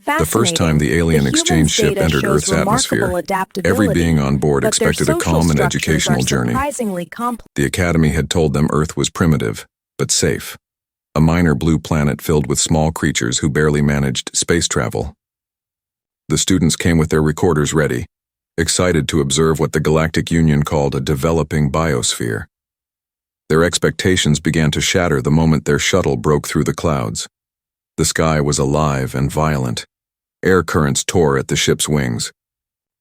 The first time the alien exchange ship entered Earth's atmosphere, every being on board expected a calm and educational journey. The Academy had told them Earth was primitive, but safe. A minor blue planet filled with small creatures who barely managed space travel. The students came with their recorders ready, excited to observe what the Galactic Union called a developing biosphere. Their expectations began to shatter the moment their shuttle broke through the clouds. The sky was alive and violent. Air currents tore at the ship's wings.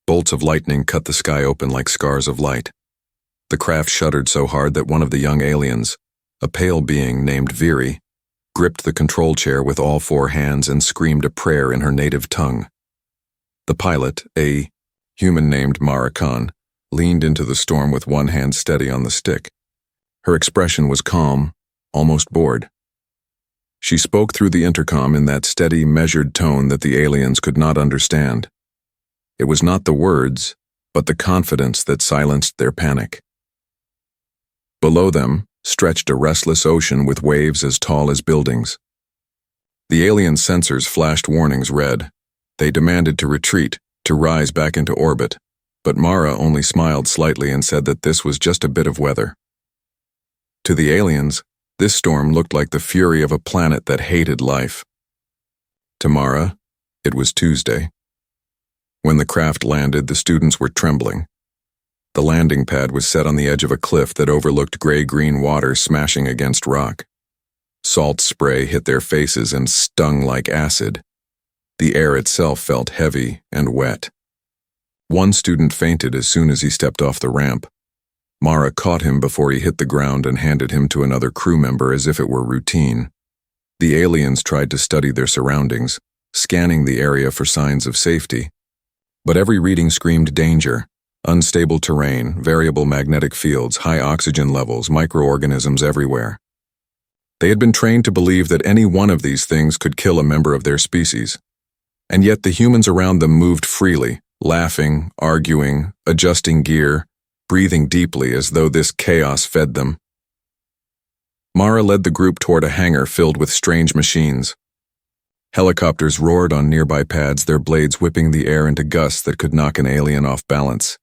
Bolts of lightning cut the sky open like scars of light. The craft shuddered so hard that one of the young aliens, a pale being named Viri, gripped the control chair with all four hands and screamed a prayer in her native tongue. The pilot, a human named Mara Khan, leaned into the storm with one hand steady on the stick. Her expression was calm, almost bored. She spoke through the intercom in that steady, measured tone that the aliens could not understand. It was not the words, but the confidence that silenced their panic. Below them stretched a restless ocean with waves as tall as buildings. The alien sensors flashed warnings red. They demanded to retreat, to rise back into orbit, but Mara only smiled slightly and said that this was just a bit of weather. To the aliens, this storm looked like the fury of a planet that hated life. To Mara, it was Tuesday. When the craft landed, the students were trembling. The landing pad was set on the edge of a cliff that overlooked gray-green water smashing against rock. Salt spray hit their faces and stung like acid. The air itself felt heavy and wet. One student fainted as soon as he stepped off the ramp. Mara caught him before he hit the ground and handed him to another crew member as if it were routine. The aliens tried to study their surroundings, scanning the area for signs of safety. But every reading screamed danger: unstable terrain, variable magnetic fields, high oxygen levels, microorganisms everywhere. They had been trained to believe that any one of these things could kill a member of their species. And yet the humans around them moved freely, laughing, arguing, adjusting gear, breathing deeply as though this chaos fed them. Mara led the group toward a hangar filled with strange machines. Helicopters roared on nearby pads, their blades whipping the air into gusts that could knock an alien off balance.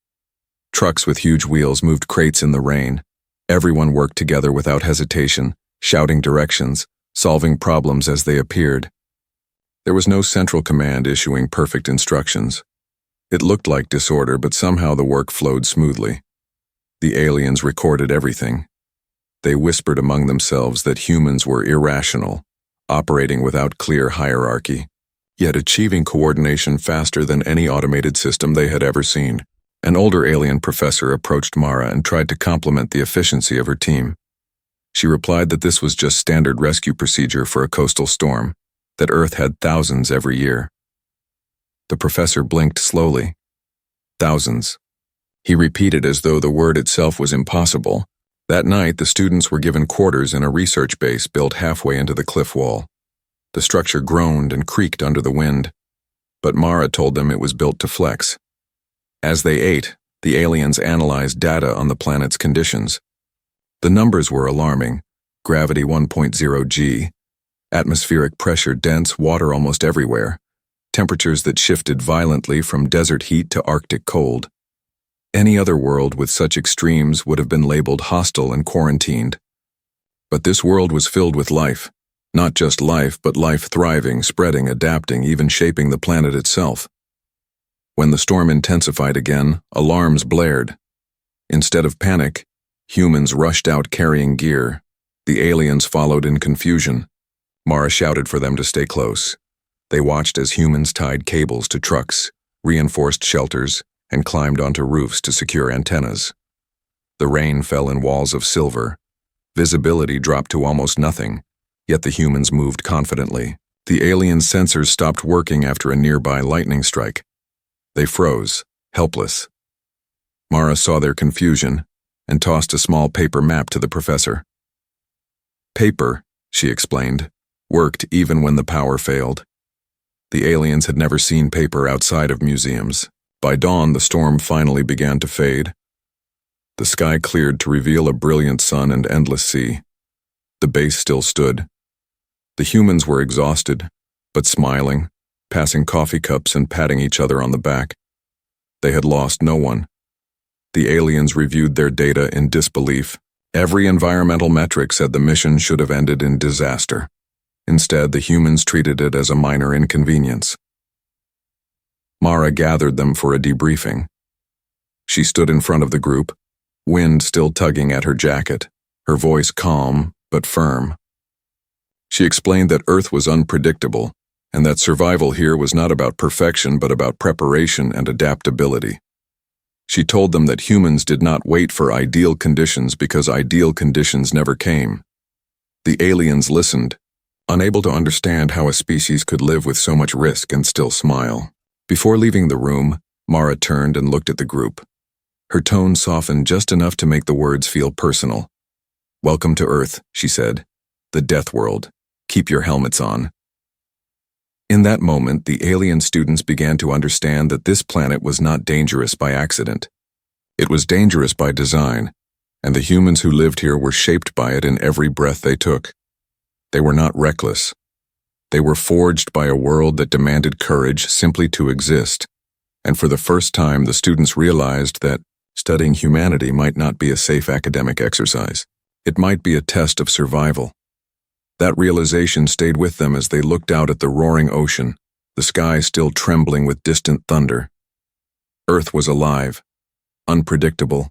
Trucks with huge wheels moved crates in the rain. Everyone worked together without hesitation, shouting directions, solving problems as they appeared. There was no central command issuing perfect instructions. It looked like disorder, but somehow the work flowed smoothly. The aliens recorded everything. They whispered among themselves that humans were irrational, operating without clear hierarchy, yet achieving coordination faster than any automated system they had ever seen. An older alien professor approached Mara and tried to compliment the efficiency of her team. She replied that this was just standard rescue procedure for a coastal storm, that Earth had thousands every year. The professor blinked slowly. Thousands. He repeated as though the word itself was impossible. That night, the students were given quarters in a research base built halfway into the cliff wall. The structure groaned and creaked under the wind, but Mara told them it was built to flex. As they ate, the aliens analyzed data on the planet's conditions. The numbers were alarming: gravity 1.0 G, atmospheric pressure dense, water almost everywhere, temperatures that shifted violently from desert heat to Arctic cold. Any other world with such extremes would have been labeled hostile and quarantined. But this world was filled with life. Not just life, but life thriving, spreading, adapting, even shaping the planet itself. When the storm intensified again, alarms blared. Instead of panic, humans rushed out carrying gear. The aliens followed in confusion. Mara shouted for them to stay close. They watched as humans tied cables to trucks, reinforced shelters, and climbed onto roofs to secure antennas. The rain fell in walls of silver. Visibility dropped to almost nothing, yet the humans moved confidently. The alien sensors stopped working after a nearby lightning strike. They froze, helpless. Mara saw their confusion and tossed a small paper map to the professor. Paper, she explained, worked even when the power failed. The aliens had never seen paper outside of museums. By dawn, the storm finally began to fade. The sky cleared to reveal a brilliant sun and endless sea. The base still stood. The humans were exhausted, but smiling, passing coffee cups and patting each other on the back. They had lost no one. The aliens reviewed their data in disbelief. Every environmental metric said the mission should have ended in disaster. Instead, the humans treated it as a minor inconvenience. Mara gathered them for a debriefing. She stood in front of the group, wind still tugging at her jacket, her voice calm but firm. She explained that Earth was unpredictable, and that survival here was not about perfection but about preparation and adaptability. She told them that humans did not wait for ideal conditions because ideal conditions never came. The aliens listened, unable to understand how a species could live with so much risk and still smile. Before leaving the room, Mara turned and looked at the group. Her tone softened just enough to make the words feel personal. "Welcome to Earth," she said. "The Deathworld. Keep your helmets on." In that moment, the alien students began to understand that this planet was not dangerous by accident. It was dangerous by design, and the humans who lived here were shaped by it in every breath they took. They were not reckless. They were forged by a world that demanded courage simply to exist, and for the first time the students realized that studying humanity might not be a safe academic exercise. It might be a test of survival. That realization stayed with them as they looked out at the roaring ocean, the sky still trembling with distant thunder. Earth was alive, unpredictable,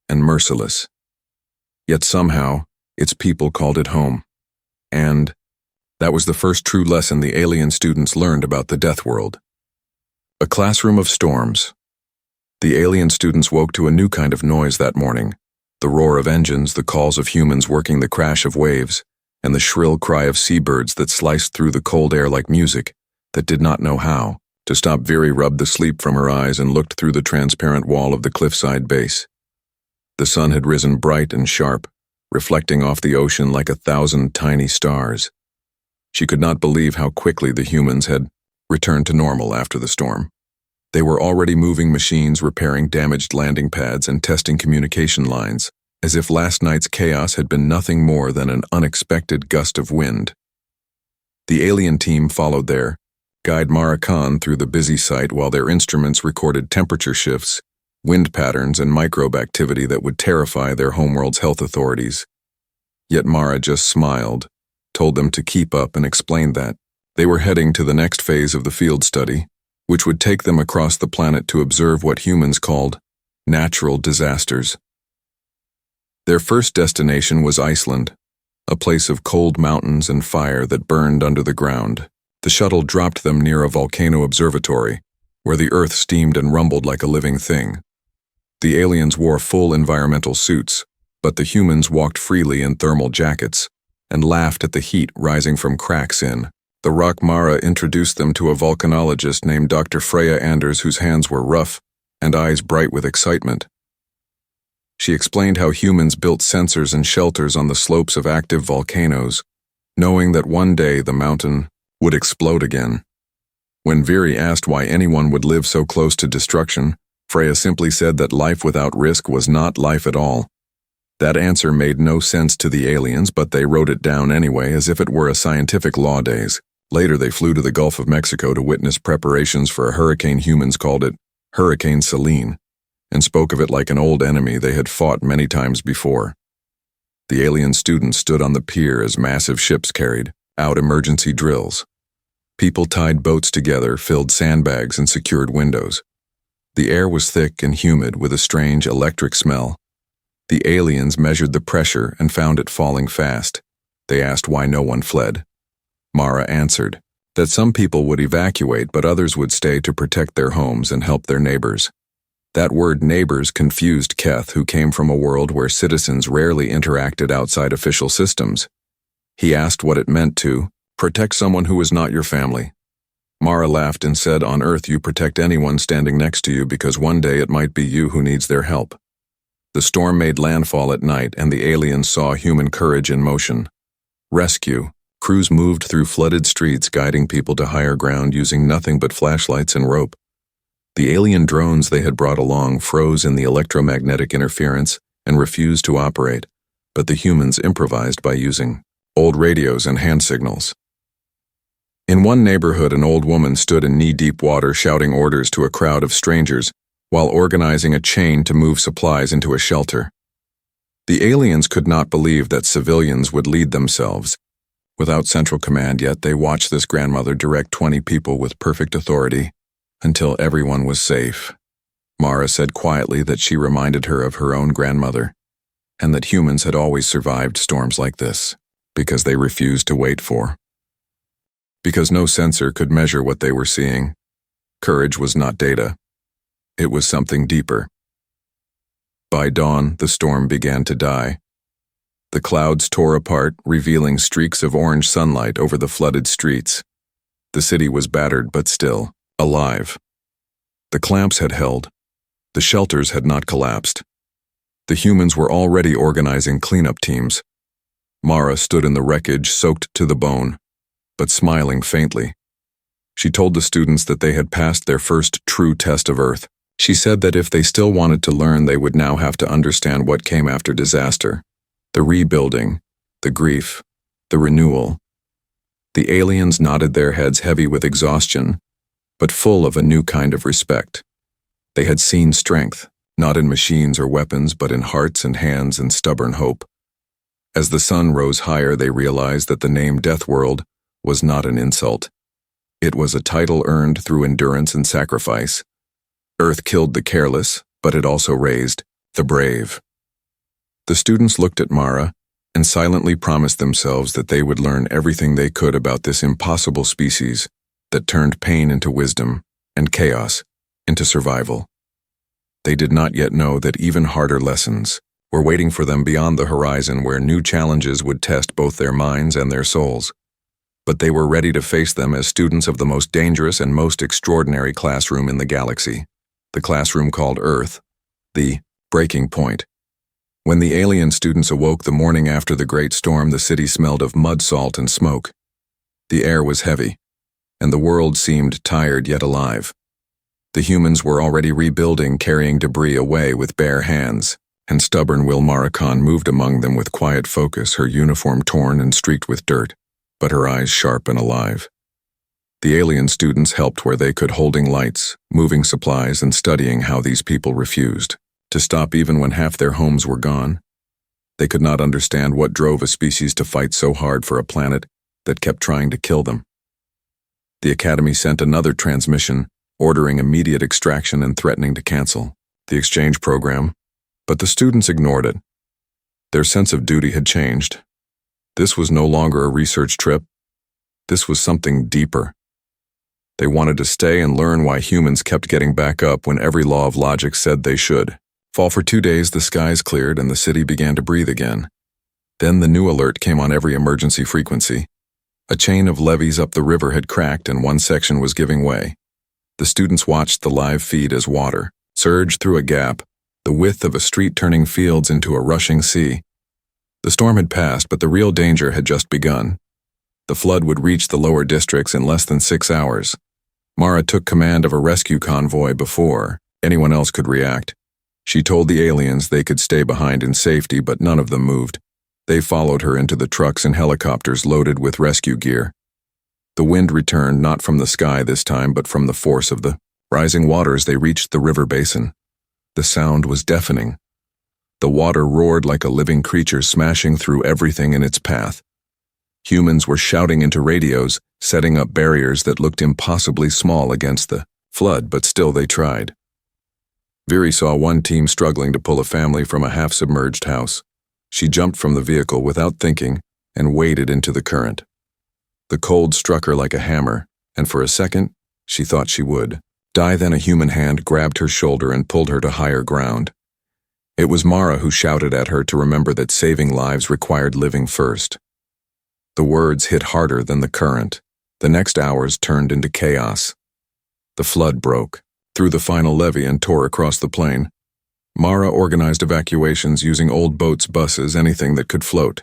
and merciless. Yet somehow, its people called it home. And that was the first true lesson the alien students learned about the Deathworld. A classroom of storms. The alien students woke to a new kind of noise that morning, the roar of engines, the calls of humans working the crash of waves, and the shrill cry of seabirds that sliced through the cold air like music that did not know how to stop. Viri rubbed the sleep from her eyes and looked through the transparent wall of the cliffside base. The sun had risen bright and sharp, reflecting off the ocean like 1,000 tiny stars. She could not believe how quickly the humans had returned to normal after the storm. They were already moving machines, repairing damaged landing pads, and testing communication lines, as if last night's chaos had been nothing more than an unexpected gust of wind. The alien team followed their guide Mara Khan through the busy site while their instruments recorded temperature shifts, wind patterns, and microbe activity that would terrify their homeworld's health authorities. Yet Mara just smiled, told them to keep up, and explained that they were heading to the next phase of the field study, which would take them across the planet to observe what humans called natural disasters. Their first destination was Iceland, a place of cold mountains and fire that burned under the ground. The shuttle dropped them near a volcano observatory, where the earth steamed and rumbled like a living thing. The aliens wore full environmental suits, but the humans walked freely in thermal jackets and laughed at the heat rising from cracks in the rock. Mara introduced them to a volcanologist named Dr. Freya Anders, whose hands were rough and eyes bright with excitement. She explained how humans built sensors and shelters on the slopes of active volcanoes, knowing that one day the mountain would explode again. When Viri asked why anyone would live so close to destruction, Freya simply said that life without risk was not life at all. That answer made no sense to the aliens, but they wrote it down anyway as if it were a scientific law days. Later they flew to the Gulf of Mexico to witness preparations for a hurricane. Humans called it Hurricane Celine, and spoke of it like an old enemy they had fought many times before. The alien students stood on the pier as massive ships carried out emergency drills. People tied boats together, filled sandbags, and secured windows. The air was thick and humid with a strange electric smell. The aliens measured the pressure and found it falling fast. They asked why no one fled. Mara answered that some people would evacuate, but others would stay to protect their homes and help their neighbors. That word neighbors confused Keth, who came from a world where citizens rarely interacted outside official systems. He asked what it meant to protect someone who was not your family. Mara laughed and said, on Earth you protect anyone standing next to you because one day it might be you who needs their help. The storm made landfall at night, and the aliens saw human courage in motion. Rescue. Crews moved through flooded streets, guiding people to higher ground using nothing but flashlights and rope. The alien drones they had brought along froze in the electromagnetic interference and refused to operate, but the humans improvised by using old radios and hand signals. In one neighborhood, an old woman stood in knee-deep water shouting orders to a crowd of strangers while organizing a chain to move supplies into a shelter. The aliens could not believe that civilians would lead themselves. Without central command yet, they watched this grandmother direct 20 people with perfect authority until everyone was safe. Mara said quietly that she reminded her of her own grandmother, and that humans had always survived storms like this because they refused to wait for. Because no sensor could measure what they were seeing. Courage was not data. It was something deeper. By dawn, the storm began to die. The clouds tore apart, revealing streaks of orange sunlight over the flooded streets. The city was battered but still alive. The clamps had held. The shelters had not collapsed. The humans were already organizing cleanup teams. Mara stood in the wreckage, soaked to the bone, but smiling faintly. She told the students that they had passed their first true test of Earth. She said that if they still wanted to learn, they would now have to understand what came after disaster. The rebuilding, the grief, the renewal. The aliens nodded their heads, heavy with exhaustion, but full of a new kind of respect. They had seen strength, not in machines or weapons, but in hearts and hands and stubborn hope. As the sun rose higher, they realized that the name Deathworld was not an insult. It was a title earned through endurance and sacrifice. Earth killed the careless, but it also raised the brave. The students looked at Mara and silently promised themselves that they would learn everything they could about this impossible species that turned pain into wisdom and chaos into survival. They did not yet know that even harder lessons were waiting for them beyond the horizon, where new challenges would test both their minds and their souls. But they were ready to face them as students of the most dangerous and most extraordinary classroom in the galaxy, the classroom called Earth, the breaking point. When the alien students awoke the morning after the great storm, the city smelled of mud, salt, and smoke. The air was heavy, and the world seemed tired yet alive. The humans were already rebuilding, carrying debris away with bare hands, and stubborn Will Mara Khan moved among them with quiet focus, her uniform torn and streaked with dirt, but her eyes sharp and alive. The alien students helped where they could, holding lights, moving supplies, and studying how these people refused to stop even when half their homes were gone. They could not understand what drove a species to fight so hard for a planet that kept trying to kill them. The Academy sent another transmission, ordering immediate extraction and threatening to cancel the exchange program, but the students ignored it. Their sense of duty had changed. This was no longer a research trip. This was something deeper. They wanted to stay and learn why humans kept getting back up when every law of logic said they should fall. For 2 days, the skies cleared and the city began to breathe again. Then the new alert came on every emergency frequency. A chain of levees up the river had cracked and one section was giving way. The students watched the live feed as water surged through a gap, the width of a street, turning fields into a rushing sea. The storm had passed, but the real danger had just begun. The flood would reach the lower districts in less than 6 hours. Mara took command of a rescue convoy before anyone else could react. She told the aliens they could stay behind in safety, but none of them moved. They followed her into the trucks and helicopters loaded with rescue gear. The wind returned, not from the sky this time, but from the force of the rising waters. They reached the river basin. The sound was deafening. The water roared like a living creature, smashing through everything in its path. Humans were shouting into radios, setting up barriers that looked impossibly small against the flood, but still they tried. Viri saw one team struggling to pull a family from a half-submerged house. She jumped from the vehicle without thinking and waded into the current. The cold struck her like a hammer, and for a second, she thought she would die. Then a human hand grabbed her shoulder and pulled her to higher ground. It was Mara who shouted at her to remember that saving lives required living first. The words hit harder than the current. The next hours turned into chaos. The flood broke through the final levee and tore across the plain. Mara organized evacuations using old boats, buses, anything that could float.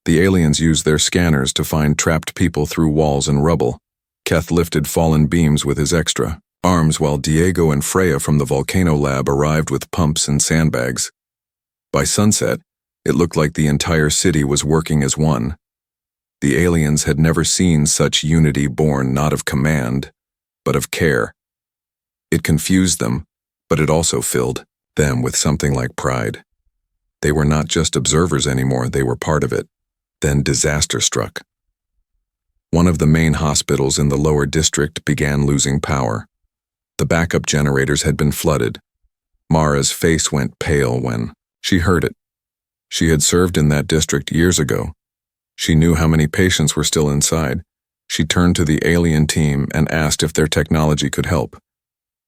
The aliens used their scanners to find trapped people through walls and rubble. Keth lifted fallen beams with his extra arms, while Diego and Freya from the volcano lab arrived with pumps and sandbags. By sunset, it looked like the entire city was working as one. The aliens had never seen such unity born not of command, but of care. It confused them, but it also filled them with something like pride. They were not just observers anymore, they were part of it. Then disaster struck. One of the main hospitals in the lower district began losing power. The backup generators had been flooded. Mara's face went pale when she heard it. She had served in that district years ago. She knew how many patients were still inside. She turned to the alien team and asked if their technology could help.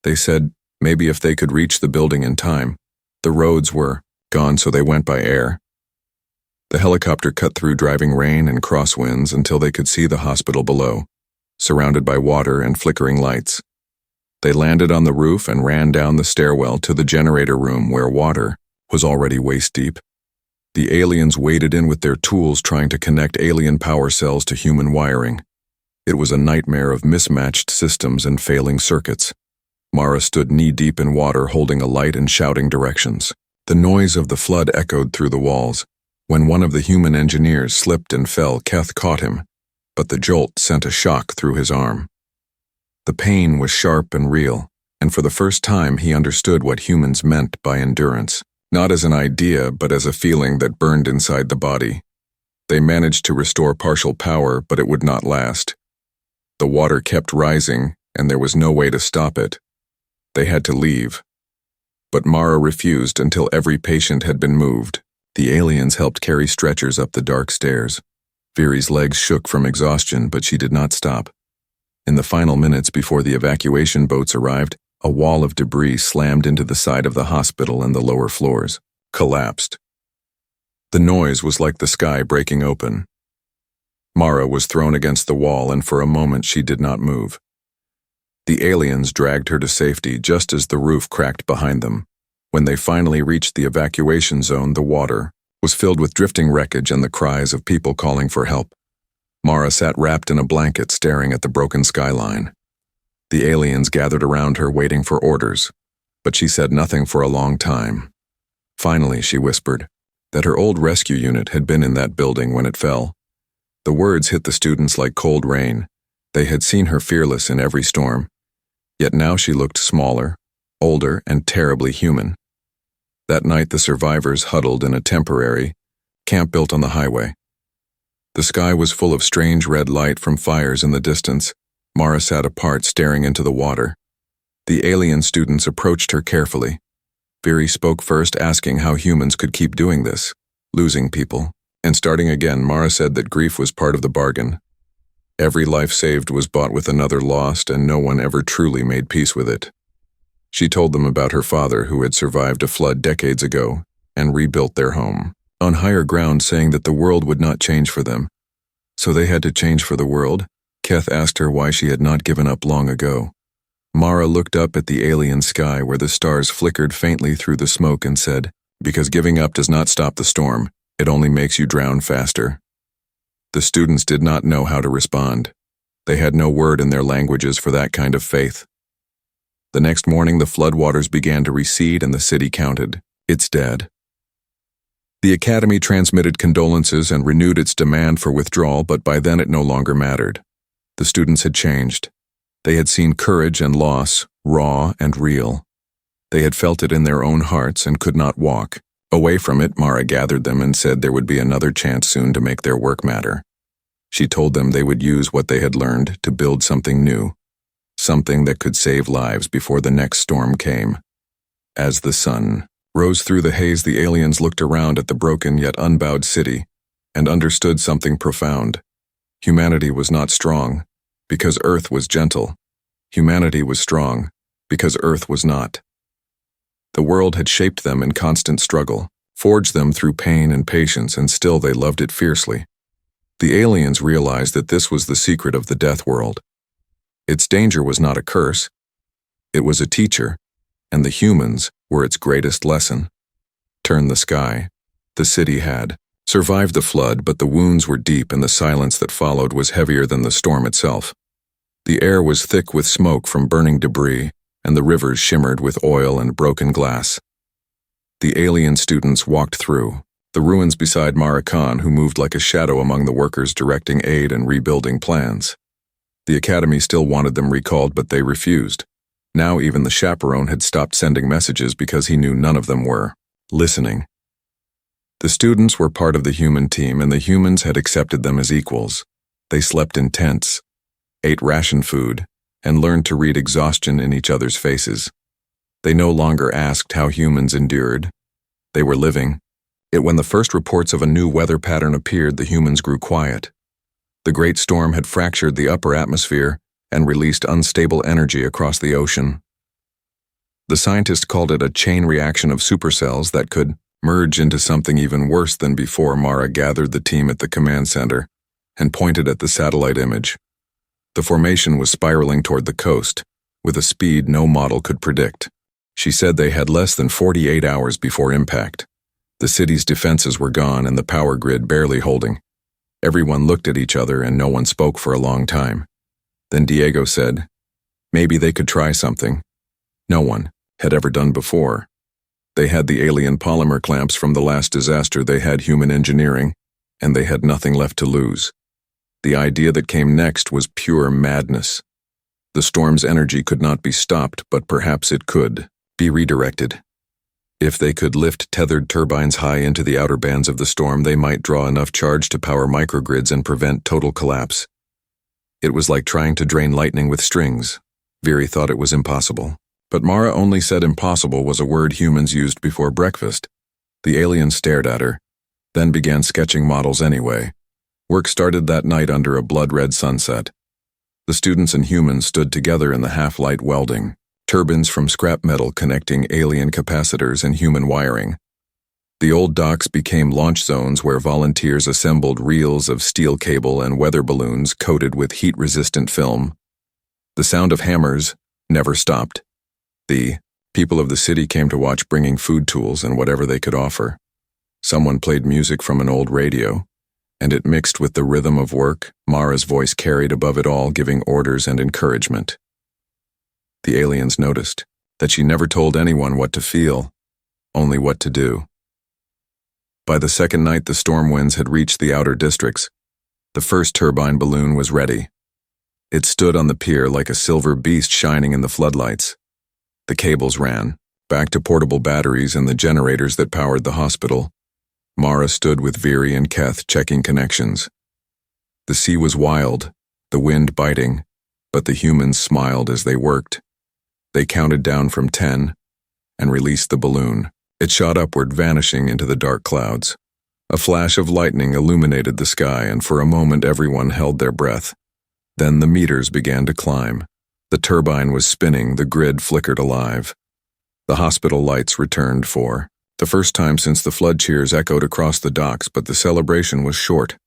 They said maybe if they could reach the building in time. The roads were gone, so they went by air. The helicopter cut through driving rain and crosswinds until they could see the hospital below, surrounded by water and flickering lights. They landed on the roof and ran down the stairwell to the generator room where water was already waist-deep. The aliens waded in with their tools trying to connect alien power cells to human wiring. It was a nightmare of mismatched systems and failing circuits. Mara stood knee-deep in water holding a light and shouting directions. The noise of the flood echoed through the walls. When one of the human engineers slipped and fell, Keth caught him, but the jolt sent a shock through his arm. The pain was sharp and real, and for the first time he understood what humans meant by endurance, not as an idea but as a feeling that burned inside the body. They managed to restore partial power, but it would not last. The water kept rising, and there was no way to stop it. They had to leave. But Mara refused until every patient had been moved. The aliens helped carry stretchers up the dark stairs. Viri's legs shook from exhaustion, but she did not stop. In the final minutes before the evacuation boats arrived, a wall of debris slammed into the side of the hospital and the lower floors collapsed. The noise was like the sky breaking open. Mara was thrown against the wall, and for a moment she did not move. The aliens dragged her to safety just as the roof cracked behind them. When they finally reached the evacuation zone, the water was filled with drifting wreckage and the cries of people calling for help. Mara sat wrapped in a blanket staring at the broken skyline. The aliens gathered around her waiting for orders, but she said nothing for a long time. Finally, she whispered that her old rescue unit had been in that building when it fell. The words hit the students like cold rain. They had seen her fearless in every storm, yet now she looked smaller, older, and terribly human. That night the survivors huddled in a temporary camp built on the highway. The sky was full of strange red light from fires in the distance. Mara sat apart staring into the water. The alien students approached her carefully. Viri spoke first, asking how humans could keep doing this, losing people, and starting again. Mara said that grief was part of the bargain. Every life saved was bought with another lost, and no one ever truly made peace with it. She told them about her father, who had survived a flood decades ago and rebuilt their home on higher ground, saying that the world would not change for them. So they had to change for the world? Keth asked her why she had not given up long ago. Mara looked up at the alien sky where the stars flickered faintly through the smoke and said, "Because giving up does not stop the storm, it only makes you drown faster." The students did not know how to respond. They had no word in their languages for that kind of faith. The next morning, the floodwaters began to recede and the city counted its dead. The academy transmitted condolences and renewed its demand for withdrawal, but by then it no longer mattered. The students had changed. They had seen courage and loss, raw and real. They had felt it in their own hearts and could not walk away from it. Mara gathered them and said there would be another chance soon to make their work matter. She told them they would use what they had learned to build something new, something that could save lives before the next storm came. As the sun rose through the haze, the aliens looked around at the broken yet unbowed city and understood something profound. Humanity was not strong because Earth was gentle. Humanity was strong because Earth was not. The world had shaped them in constant struggle, forged them through pain and patience, and still they loved it fiercely. The aliens realized that this was the secret of the Deathworld. Its danger was not a curse. It was a teacher, and the humans were its greatest lesson. Turn the sky. The city had survived the flood, but the wounds were deep and the silence that followed was heavier than the storm itself. The air was thick with smoke from burning debris, and the rivers shimmered with oil and broken glass. The alien students walked through, The ruins beside Mara Khan, who moved like a shadow among the workers directing aid and rebuilding plans. The Academy still wanted them recalled, but they refused. Now even the chaperone had stopped sending messages because he knew none of them were listening. The students were part of the human team, and the humans had accepted them as equals. They slept in tents, ate ration food, and learned to read exhaustion in each other's faces. They no longer asked how humans endured. They were living. Yet when the first reports of a new weather pattern appeared, the humans grew quiet. The great storm had fractured the upper atmosphere and released unstable energy across the ocean. The scientists called it a chain reaction of supercells that could merge into something even worse than before. Mara gathered the team at the command center and pointed at the satellite image. The formation was spiraling toward the coast, with a speed no model could predict. She said they had less than 48 hours before impact. The city's defenses were gone and the power grid barely holding. Everyone looked at each other and no one spoke for a long time. Then Diego said, maybe they could try something no one had ever done before. They had the alien polymer clamps from the last disaster, they had human engineering, and they had nothing left to lose. The idea that came next was pure madness. The storm's energy could not be stopped, but perhaps it could be redirected. If they could lift tethered turbines high into the outer bands of the storm, they might draw enough charge to power microgrids and prevent total collapse. It was like trying to drain lightning with strings. Viri thought it was impossible. But Mara only said impossible was a word humans used before breakfast. The alien stared at her, then began sketching models anyway. Work started that night under a blood-red sunset. The students and humans stood together in the half-light welding, turbines from scrap metal connecting alien capacitors and human wiring. The old docks became launch zones where volunteers assembled reels of steel cable and weather balloons coated with heat-resistant film. The sound of hammers never stopped. The people of the city came to watch, bringing food tools and whatever they could offer. Someone played music from an old radio, and it mixed with the rhythm of work. Mara's voice carried above it all, giving orders and encouragement. The aliens noticed that she never told anyone what to feel, only what to do. By the second night, the storm winds had reached the outer districts. The first turbine balloon was ready. It stood on the pier like a silver beast shining in the floodlights. The cables ran back to portable batteries and the generators that powered the hospital. Mara stood with Viri and Keth checking connections. The sea was wild, the wind biting, but the humans smiled as they worked. They counted down from 10 and released the balloon. It shot upward, vanishing into the dark clouds. A flash of lightning illuminated the sky, and for a moment everyone held their breath. Then the meters began to climb. The turbine was spinning, the grid flickered alive. The hospital lights returned for the first time since the flood cheers echoed across the docks, but the celebration was short.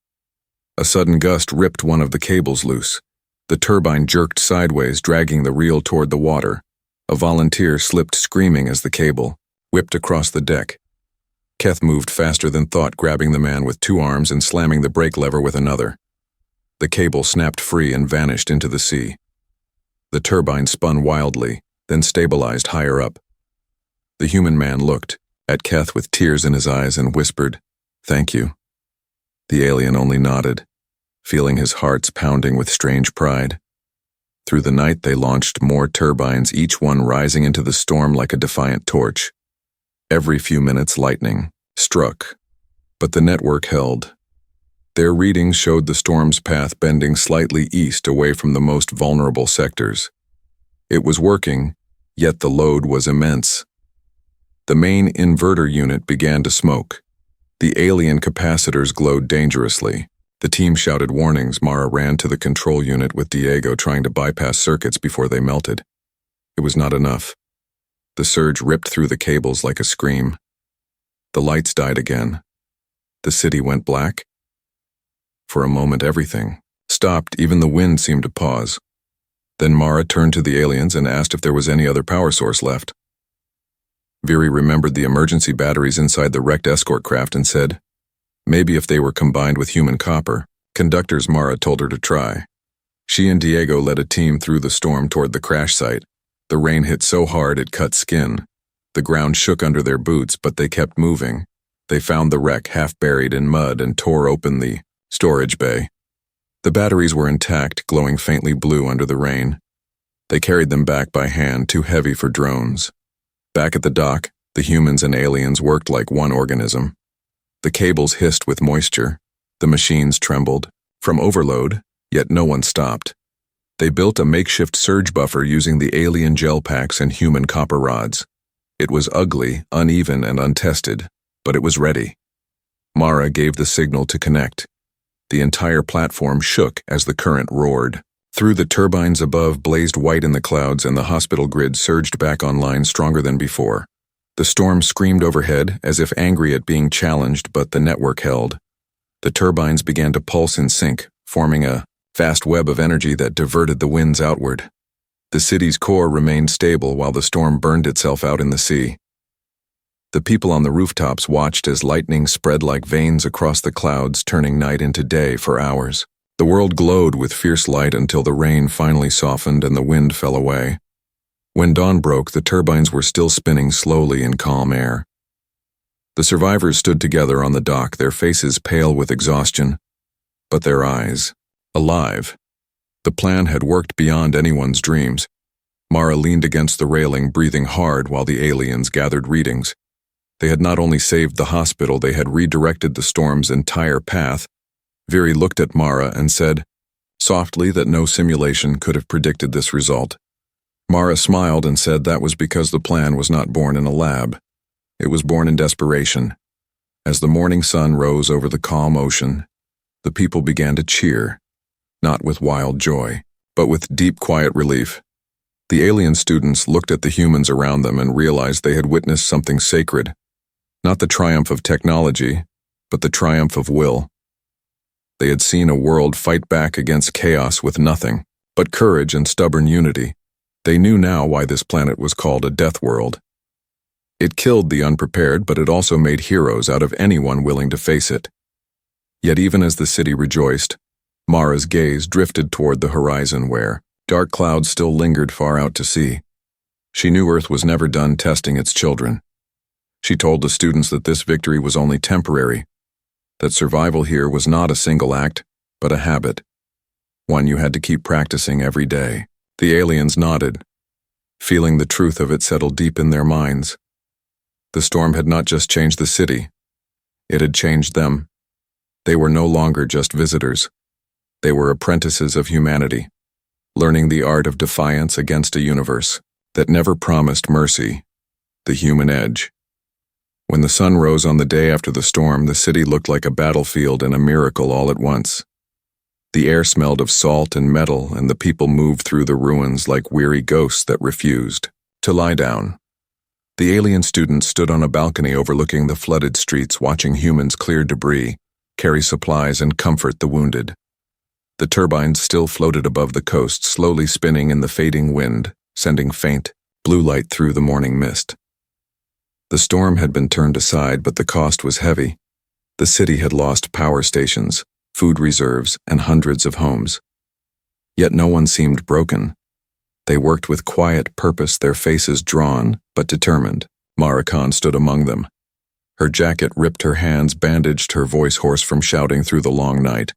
A sudden gust ripped one of the cables loose. The turbine jerked sideways, dragging the reel toward the water. A volunteer slipped screaming as the cable whipped across the deck. Keth moved faster than thought, grabbing the man with two arms and slamming the brake lever with another. The cable snapped free and vanished into the sea. The turbine spun wildly, then stabilized higher up. The human man looked at Keth with tears in his eyes and whispered, "Thank you." The alien only nodded, feeling his heart's pounding with strange pride. Through the night they launched more turbines, each one rising into the storm like a defiant torch. Every few minutes lightning struck, but the network held. Their readings showed the storm's path bending slightly east away from the most vulnerable sectors. It was working, yet the load was immense. The main inverter unit began to smoke. The alien capacitors glowed dangerously. The team shouted warnings. Mara ran to the control unit with Diego, trying to bypass circuits before they melted. It was not enough. The surge ripped through the cables like a scream. The lights died again. The city went black. For a moment everything stopped, even the wind seemed to pause. Then Mara turned to the aliens and asked if there was any other power source left. Viri remembered the emergency batteries inside the wrecked escort craft and said, maybe if they were combined with human copper. Conductors, Mara told her to try. She and Diego led a team through the storm toward the crash site. The rain hit so hard it cut skin. The ground shook under their boots, but they kept moving. They found the wreck half buried in mud and tore open the storage bay. The batteries were intact, glowing faintly blue under the rain. They carried them back by hand, too heavy for drones. Back at the dock, the humans and aliens worked like one organism. The cables hissed with moisture. The machines trembled from overload, yet no one stopped. They built a makeshift surge buffer using the alien gel packs and human copper rods. It was ugly, uneven, and untested, but it was ready. Mara gave the signal to connect. The entire platform shook as the current roared. Through the turbines above blazed white in the clouds, and the hospital grid surged back online stronger than before. The storm screamed overhead, as if angry at being challenged, but the network held. The turbines began to pulse in sync, forming a vast web of energy that diverted the winds outward. The city's core remained stable while the storm burned itself out in the sea. The people on the rooftops watched as lightning spread like veins across the clouds, turning night into day for hours. The world glowed with fierce light until the rain finally softened and the wind fell away. When dawn broke, the turbines were still spinning slowly in calm air. The survivors stood together on the dock, their faces pale with exhaustion, but their eyes alive. The plan had worked beyond anyone's dreams. Mara leaned against the railing, breathing hard while the aliens gathered readings. They had not only saved the hospital, they had redirected the storm's entire path. Viri looked at Mara and said, softly, that no simulation could have predicted this result. Mara smiled and said that was because the plan was not born in a lab. It was born in desperation. As the morning sun rose over the calm ocean, the people began to cheer, not with wild joy, but with deep, quiet relief. The alien students looked at the humans around them and realized they had witnessed something sacred. Not the triumph of technology, but the triumph of will. They had seen a world fight back against chaos with nothing but courage and stubborn unity. They knew now why this planet was called a Deathworld. It killed the unprepared, but it also made heroes out of anyone willing to face it. Yet even as the city rejoiced, Mara's gaze drifted toward the horizon where dark clouds still lingered far out to sea. She knew Earth was never done testing its children. She told the students that this victory was only temporary, that survival here was not a single act, but a habit, one you had to keep practicing every day. The aliens nodded, feeling the truth of it settle deep in their minds. The storm had not just changed the city, it had changed them. They were no longer just visitors. They were apprentices of humanity, learning the art of defiance against a universe that never promised mercy, the human edge. When the sun rose on the day after the storm, the city looked like a battlefield and a miracle all at once. The air smelled of salt and metal, and the people moved through the ruins like weary ghosts that refused to lie down. The alien students stood on a balcony overlooking the flooded streets, watching humans clear debris, carry supplies, and comfort the wounded. The turbines still floated above the coast, slowly spinning in the fading wind, sending faint, blue light through the morning mist. The storm had been turned aside, but the cost was heavy. The city had lost power stations, food reserves, and hundreds of homes. Yet no one seemed broken. They worked with quiet purpose, their faces drawn, but determined. Mara Khan stood among them. Her jacket ripped, her hands bandaged, her voice hoarse from shouting through the long night.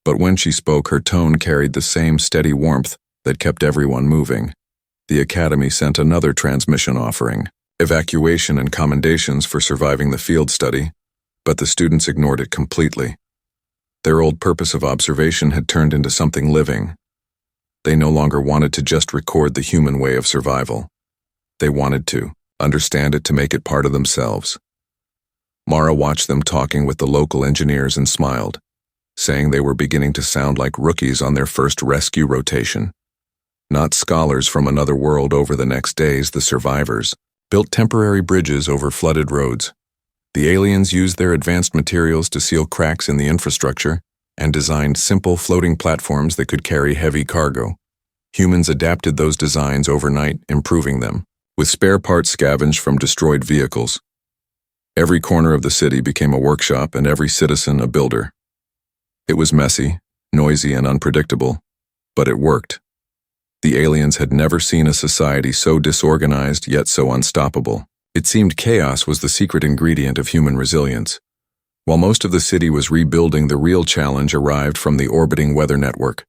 But when she spoke, her tone carried the same steady warmth that kept everyone moving. The Academy sent another transmission offering evacuation and commendations for surviving the field study, but the students ignored it completely. Their old purpose of observation had turned into something living. They no longer wanted to just record the human way of survival. They wanted to understand it, to make it part of themselves. Mara watched them talking with the local engineers and smiled, saying they were beginning to sound like rookies on their first rescue rotation. Not scholars from another world. Over the next days, the survivors built temporary bridges over flooded roads. The aliens used their advanced materials to seal cracks in the infrastructure and designed simple floating platforms that could carry heavy cargo. Humans adapted those designs overnight, improving them, with spare parts scavenged from destroyed vehicles. Every corner of the city became a workshop and every citizen a builder. It was messy, noisy, and unpredictable, but it worked. The aliens had never seen a society so disorganized yet so unstoppable. It seemed chaos was the secret ingredient of human resilience. While most of the city was rebuilding, the real challenge arrived from the orbiting weather network.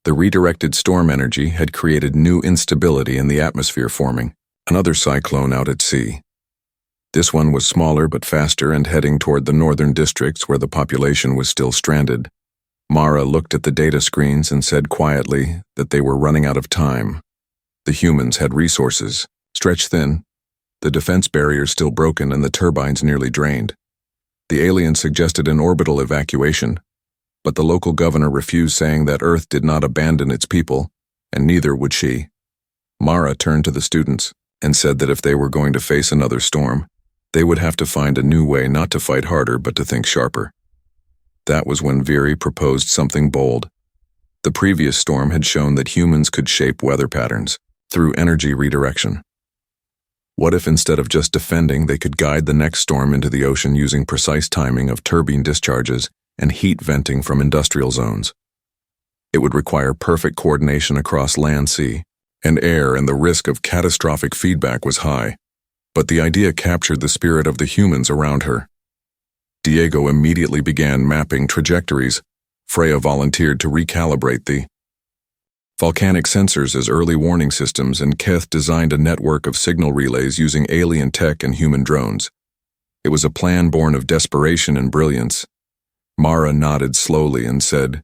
The redirected storm energy had created new instability in the atmosphere, forming another cyclone out at sea. This one was smaller but faster and heading toward the northern districts where the population was still stranded. Mara looked at the data screens and said quietly that they were running out of time. The humans had resources, stretched thin, the defense barriers still broken and the turbines nearly drained. The aliens suggested an orbital evacuation, but the local governor refused, saying that Earth did not abandon its people, and neither would she. Mara turned to the students and said that if they were going to face another storm, they would have to find a new way, not to fight harder but to think sharper. That was when Viri proposed something bold. The previous storm had shown that humans could shape weather patterns through energy redirection. What if instead of just defending, they could guide the next storm into the ocean using precise timing of turbine discharges and heat venting from industrial zones? It would require perfect coordination across land, sea, and air, and the risk of catastrophic feedback was high. But the idea captured the spirit of the humans around her. Diego immediately began mapping trajectories. Freya volunteered to recalibrate the volcanic sensors as early warning systems, and Keth designed a network of signal relays using alien tech and human drones. It was a plan born of desperation and brilliance. Mara nodded slowly and said,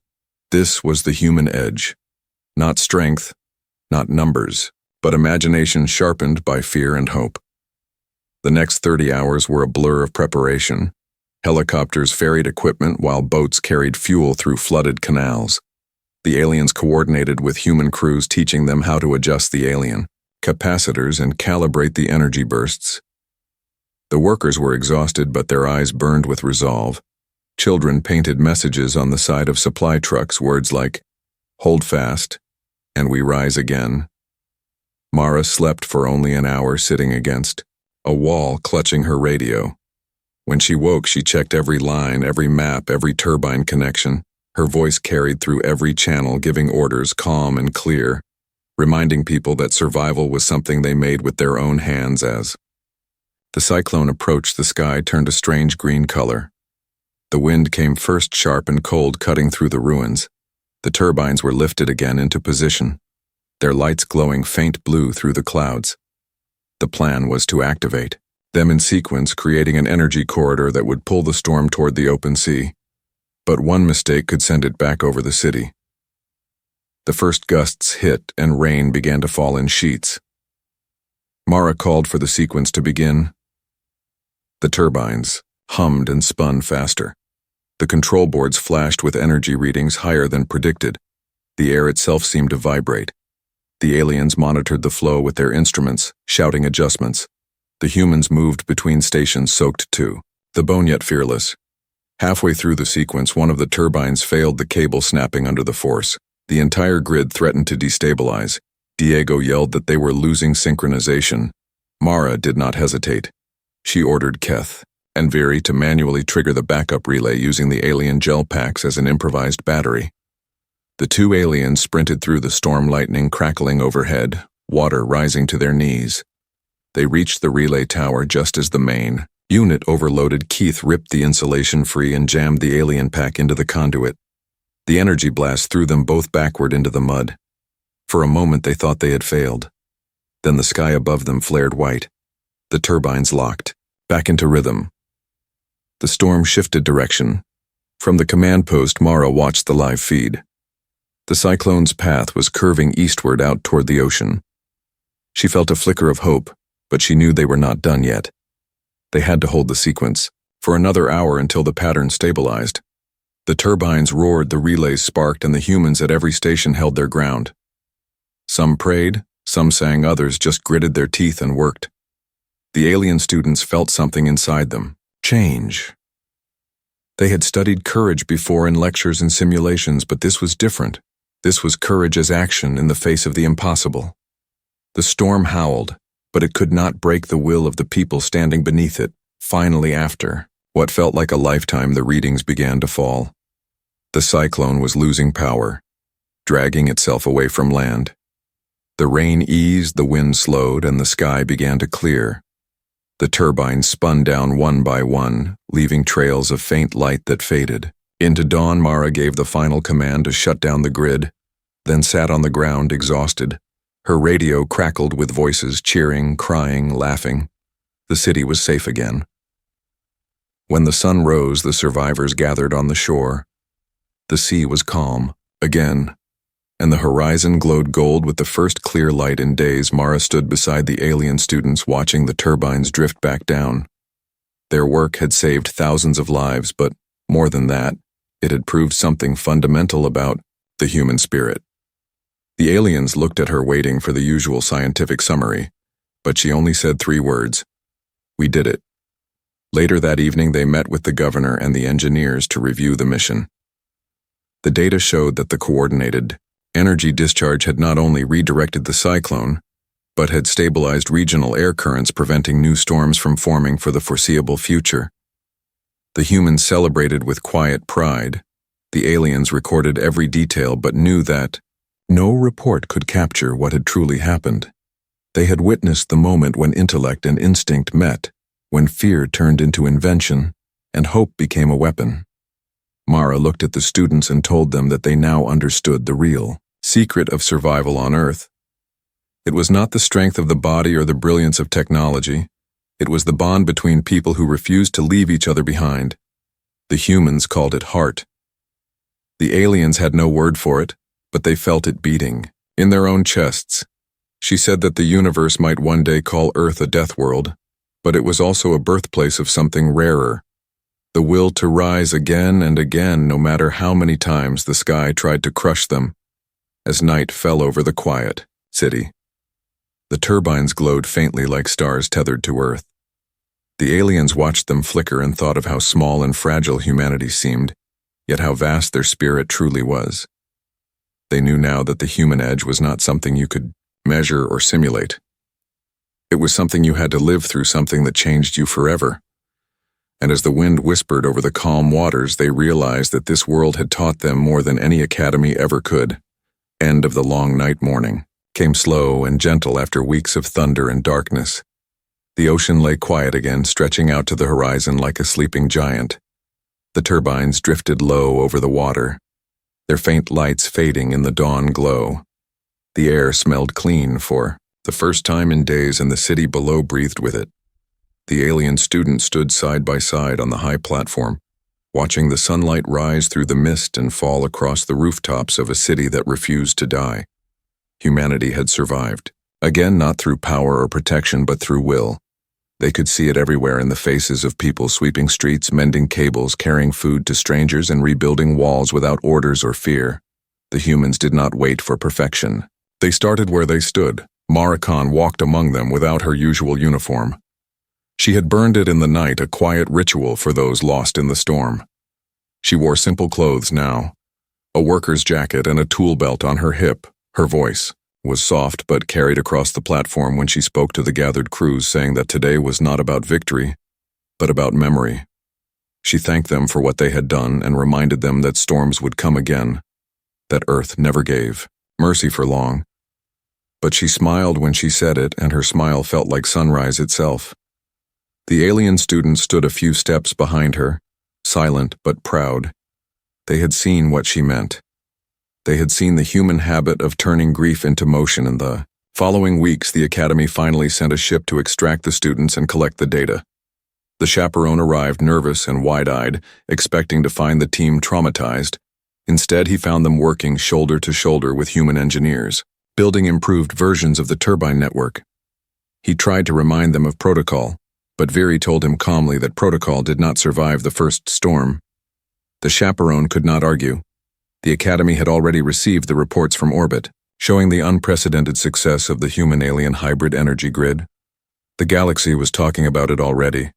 "This was the human edge. Not strength, not numbers, but imagination sharpened by fear and hope." The next 30 hours were a blur of preparation. Helicopters ferried equipment while boats carried fuel through flooded canals. The aliens coordinated with human crews, teaching them how to adjust the alien capacitors and calibrate the energy bursts. The workers were exhausted, but their eyes burned with resolve. Children painted messages on the side of supply trucks, words like, "Hold fast," and "We rise again." Mara slept for only an hour, sitting against a wall, clutching her radio. When she woke, she checked every line, every map, every turbine connection. Her voice carried through every channel, giving orders calm and clear, reminding people that survival was something they made with their own hands. As the cyclone approached, the sky turned a strange green color. The wind came first sharp and cold, cutting through the ruins. The turbines were lifted again into position, their lights glowing faint blue through the clouds. The plan was to activate them in sequence, creating an energy corridor that would pull the storm toward the open sea. But one mistake could send it back over the city. The first gusts hit and rain began to fall in sheets. Mara called for the sequence to begin. The turbines hummed and spun faster. The control boards flashed with energy readings higher than predicted. The air itself seemed to vibrate. The aliens monitored the flow with their instruments, shouting adjustments. The humans moved between stations, soaked to the bone yet fearless. Halfway through the sequence, one of the turbines failed, the cable snapping under the force. The entire grid threatened to destabilize. Diego yelled that they were losing synchronization. Mara did not hesitate. She ordered Keth and Viri to manually trigger the backup relay using the alien gel packs as an improvised battery. The two aliens sprinted through the storm, lightning crackling overhead, water rising to their knees. They reached the relay tower just as the main unit overloaded. Keith ripped the insulation free and jammed the alien pack into the conduit. The energy blast threw them both backward into the mud. For a moment they thought they had failed. Then the sky above them flared white. The turbines locked back into rhythm. The storm shifted direction. From the command post, Mara watched the live feed. The cyclone's path was curving eastward out toward the ocean. She felt a flicker of hope, but she knew they were not done yet. They had to hold the sequence for another hour until the pattern stabilized. The turbines roared, the relays sparked, and the humans at every station held their ground. Some prayed, some sang, others just gritted their teeth and worked. The alien students felt something inside them. Change. They had studied courage before in lectures and simulations, but this was different. This was courage as action in the face of the impossible. The storm howled, but it could not break the will of the people standing beneath it. Finally, after what felt like a lifetime, the readings began to fall. The cyclone was losing power, dragging itself away from land. The rain eased, the wind slowed, and the sky began to clear. The turbines spun down one by one, leaving trails of faint light that faded. Into dawn, Mara gave the final command to shut down the grid, then sat on the ground exhausted. Her radio crackled with voices cheering, crying, laughing. The city was safe again. When the sun rose, the survivors gathered on the shore. The sea was calm, again, and the horizon glowed gold with the first clear light in days. Mara stood beside the alien students watching the turbines drift back down. Their work had saved thousands of lives, but more than that, it had proved something fundamental about the human spirit. The aliens looked at her waiting for the usual scientific summary, but she only said 3 words: "We did it." Later that evening, they met with the governor and the engineers to review the mission. The data showed that the coordinated energy discharge had not only redirected the cyclone, but had stabilized regional air currents, preventing new storms from forming for the foreseeable future. The humans celebrated with quiet pride. The aliens recorded every detail but knew that no report could capture what had truly happened. They had witnessed the moment when intellect and instinct met, when fear turned into invention, and hope became a weapon. Mara looked at the students and told them that they now understood the real secret of survival on Earth. It was not the strength of the body or the brilliance of technology. It was the bond between people who refused to leave each other behind. The humans called it heart. The aliens had no word for it, but they felt it beating in their own chests. She said that the universe might one day call Earth a death world, but it was also a birthplace of something rarer, the will to rise again and again, no matter how many times the sky tried to crush them. As night fell over the quiet city, the turbines glowed faintly like stars tethered to Earth. The aliens watched them flicker and thought of how small and fragile humanity seemed, yet how vast their spirit truly was. They knew now that the human edge was not something you could measure or simulate. It was something you had to live through, something that changed you forever. And as the wind whispered over the calm waters, they realized that this world had taught them more than any academy ever could. End of the long night. Morning came slow and gentle after weeks of thunder and darkness. The ocean lay quiet again, stretching out to the horizon like a sleeping giant. The turbines drifted low over the water, their faint lights fading in the dawn glow. The air smelled clean for the first time in days, and the city below breathed with it. The alien students stood side by side on the high platform, watching the sunlight rise through the mist and fall across the rooftops of a city that refused to die. Humanity had survived, again not through power or protection but through will. They could see it everywhere in the faces of people sweeping streets, mending cables, carrying food to strangers, and rebuilding walls without orders or fear. The humans did not wait for perfection. They started where they stood. Mara Khan walked among them without her usual uniform. She had burned it in the night, a quiet ritual for those lost in the storm. She wore simple clothes now, a worker's jacket and a tool belt on her hip. Her voice was soft but carried across the platform when she spoke to the gathered crews, saying that today was not about victory, but about memory. She thanked them for what they had done and reminded them that storms would come again, that Earth never gave mercy for long. But she smiled when she said it, and her smile felt like sunrise itself. The alien students stood a few steps behind her, silent but proud. They had seen what she meant. They had seen the human habit of turning grief into motion. In the following weeks, the Academy finally sent a ship to extract the students and collect the data. The chaperone arrived nervous and wide-eyed, expecting to find the team traumatized. Instead, he found them working shoulder to shoulder with human engineers, building improved versions of the turbine network. He tried to remind them of protocol, but Viri told him calmly that protocol did not survive the first storm. The chaperone could not argue. The Academy had already received the reports from orbit, showing the unprecedented success of the human-alien hybrid energy grid. The galaxy was talking about it already,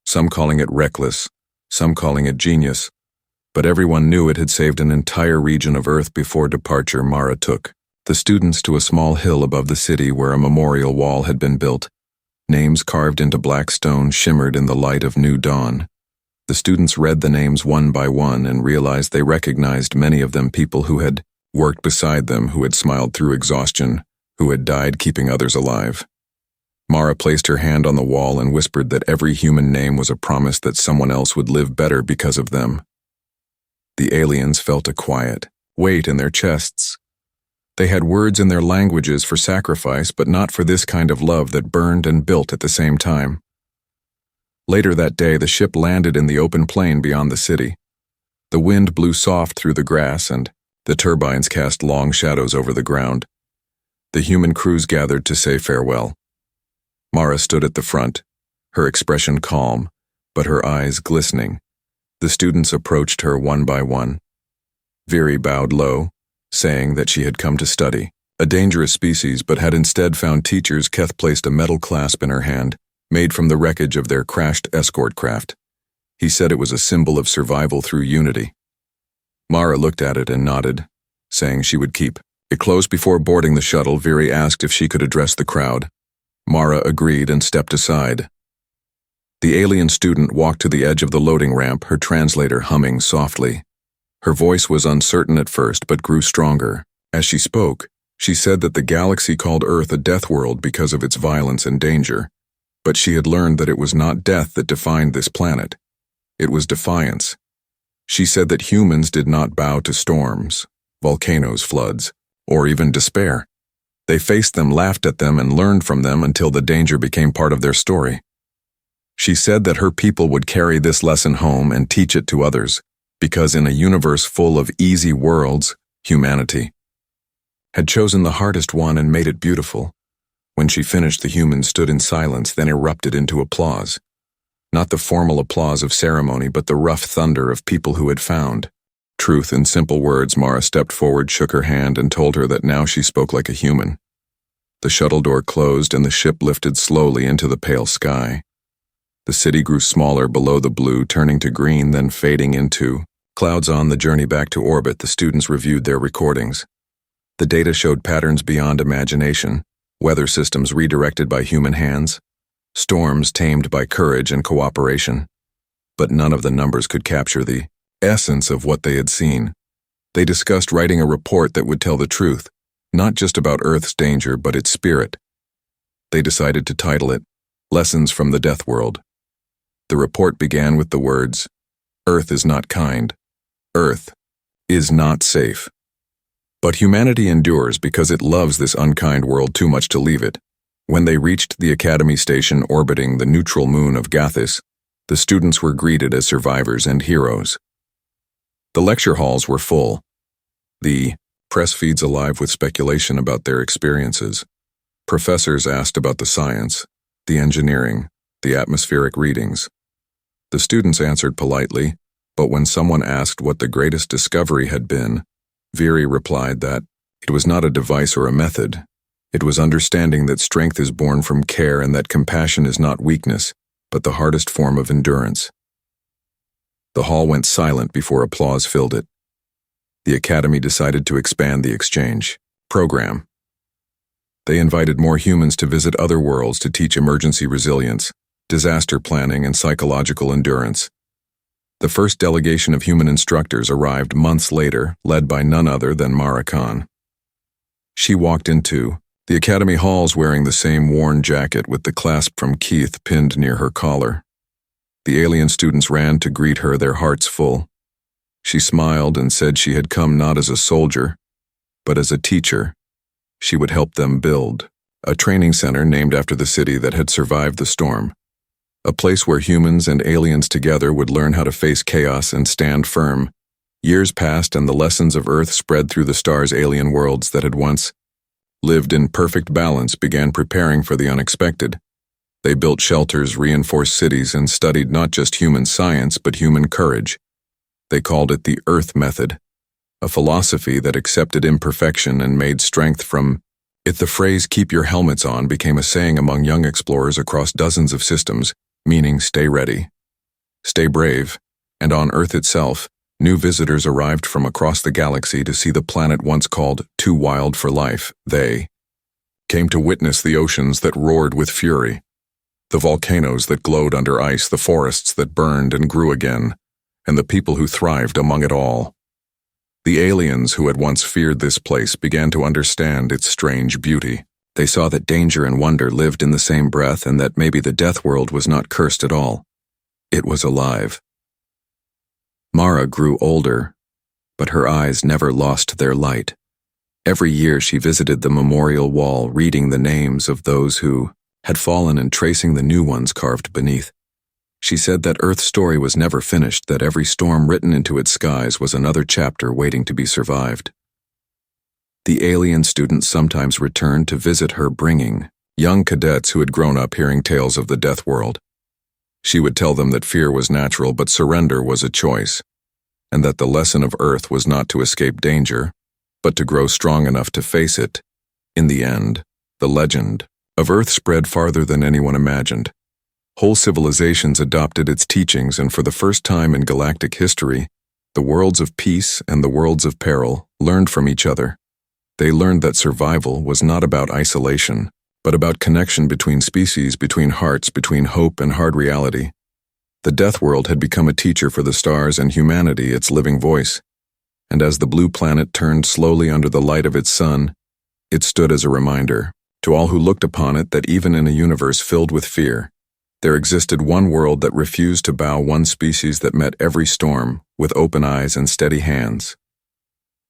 some calling it reckless, some calling it genius, but everyone knew it had saved an entire region of Earth. Before departure, Mara took the students to a small hill above the city where a memorial wall had been built. Names carved into black stone shimmered in the light of new dawn. The students read the names one by one and realized they recognized many of them, people who had worked beside them, who had smiled through exhaustion, who had died keeping others alive. Mara placed her hand on the wall and whispered that every human name was a promise that someone else would live better because of them. The aliens felt a quiet weight in their chests. They had words in their languages for sacrifice, but not for this kind of love that burned and built at the same time. Later that day, the ship landed in the open plain beyond the city. The wind blew soft through the grass, and the turbines cast long shadows over the ground. The human crews gathered to say farewell. Mara stood at the front, her expression calm, but her eyes glistening. The students approached her one by one. Viri bowed low, saying that she had come to study a dangerous species, but had instead found teachers. Keth placed a metal clasp in her hand, made from the wreckage of their crashed escort craft. He said it was a symbol of survival through unity. Mara looked at it and nodded, saying she would keep it close. Before boarding the shuttle, Viri asked if she could address the crowd. Mara agreed and stepped aside. The alien student walked to the edge of the loading ramp, her translator humming softly. Her voice was uncertain at first, but grew stronger. As she spoke, she said that the galaxy called Earth a Deathworld because of its violence and danger. But she had learned that it was not death that defined this planet. It was defiance. She said that humans did not bow to storms, volcanoes, floods, or even despair. They faced them, laughed at them, and learned from them until the danger became part of their story. She said that her people would carry this lesson home and teach it to others, because in a universe full of easy worlds, humanity had chosen the hardest one and made it beautiful. When she finished, the humans stood in silence, then erupted into applause. Not the formal applause of ceremony, but the rough thunder of people who had found truth in simple words. Mara stepped forward, shook her hand, and told her that now she spoke like a human. The shuttle door closed and the ship lifted slowly into the pale sky. The city grew smaller below the blue, turning to green, then fading into clouds. On the journey back to orbit, the students reviewed their recordings. The data showed patterns beyond imagination, weather systems redirected by human hands, storms tamed by courage and cooperation. But none of the numbers could capture the essence of what they had seen. They discussed writing a report that would tell the truth, not just about Earth's danger, but its spirit. They decided to title it Lessons from the Deathworld. The report began with the words, "Earth is not kind. Earth is not safe. But humanity endures because it loves this unkind world too much to leave it." When they reached the Academy station orbiting the neutral moon of Gathis, the students were greeted as survivors and heroes. The lecture halls were full. The press feeds alive with speculation about their experiences. Professors asked about the science, the engineering, the atmospheric readings. The students answered politely, but when someone asked what the greatest discovery had been, Viri replied that it was not a device or a method. It was understanding that strength is born from care and that compassion is not weakness, but the hardest form of endurance. The hall went silent before applause filled it. The Academy decided to expand the exchange program. They invited more humans to visit other worlds to teach emergency resilience, disaster planning, and psychological endurance. The first delegation of human instructors arrived months later, led by none other than Mara Khan. She walked into the Academy halls wearing the same worn jacket with the clasp from Keith pinned near her collar. The alien students ran to greet her, their hearts full. She smiled and said she had come not as a soldier, but as a teacher. She would help them build a training center named after the city that had survived the storm, a place where humans and aliens together would learn how to face chaos and stand firm. Years passed and the lessons of Earth spread through the stars. Alien worlds that had once lived in perfect balance began preparing for the unexpected. They built shelters, reinforced cities, and studied not just human science but human courage. They called it the Earth Method, a philosophy that accepted imperfection and made strength from it. The phrase "keep your helmets on" became a saying among young explorers across dozens of systems, meaning stay ready, stay brave. And on Earth itself, new visitors arrived from across the galaxy to see the planet once called too wild for life. They came to witness the oceans that roared with fury, the volcanoes that glowed under ice, the forests that burned and grew again, and the people who thrived among it all. The aliens who had once feared this place began to understand its strange beauty. They saw that danger and wonder lived in the same breath and that maybe the Deathworld was not cursed at all. It was alive. Mara grew older, but her eyes never lost their light. Every year she visited the memorial wall, reading the names of those who had fallen and tracing the new ones carved beneath. She said that Earth's story was never finished, that every storm written into its skies was another chapter waiting to be survived. The alien students sometimes returned to visit her, bringing young cadets who had grown up hearing tales of the Deathworld. She would tell them that fear was natural, but surrender was a choice, and that the lesson of Earth was not to escape danger, but to grow strong enough to face it. In the end, the legend of Earth spread farther than anyone imagined. Whole civilizations adopted its teachings, and for the first time in galactic history, the worlds of peace and the worlds of peril learned from each other. They learned that survival was not about isolation, but about connection between species, between hearts, between hope and hard reality. The Deathworld had become a teacher for the stars and humanity, its living voice. And as the blue planet turned slowly under the light of its sun, it stood as a reminder to all who looked upon it that even in a universe filled with fear, there existed one world that refused to bow, one species that met every storm with open eyes and steady hands.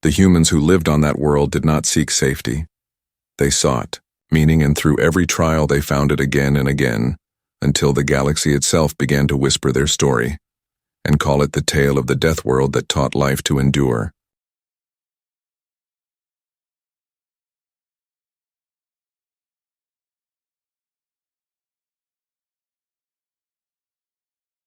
The humans who lived on that world did not seek safety. They sought meaning, and through every trial they found it again and again, until the galaxy itself began to whisper their story and call it the tale of the Deathworld that taught life to endure.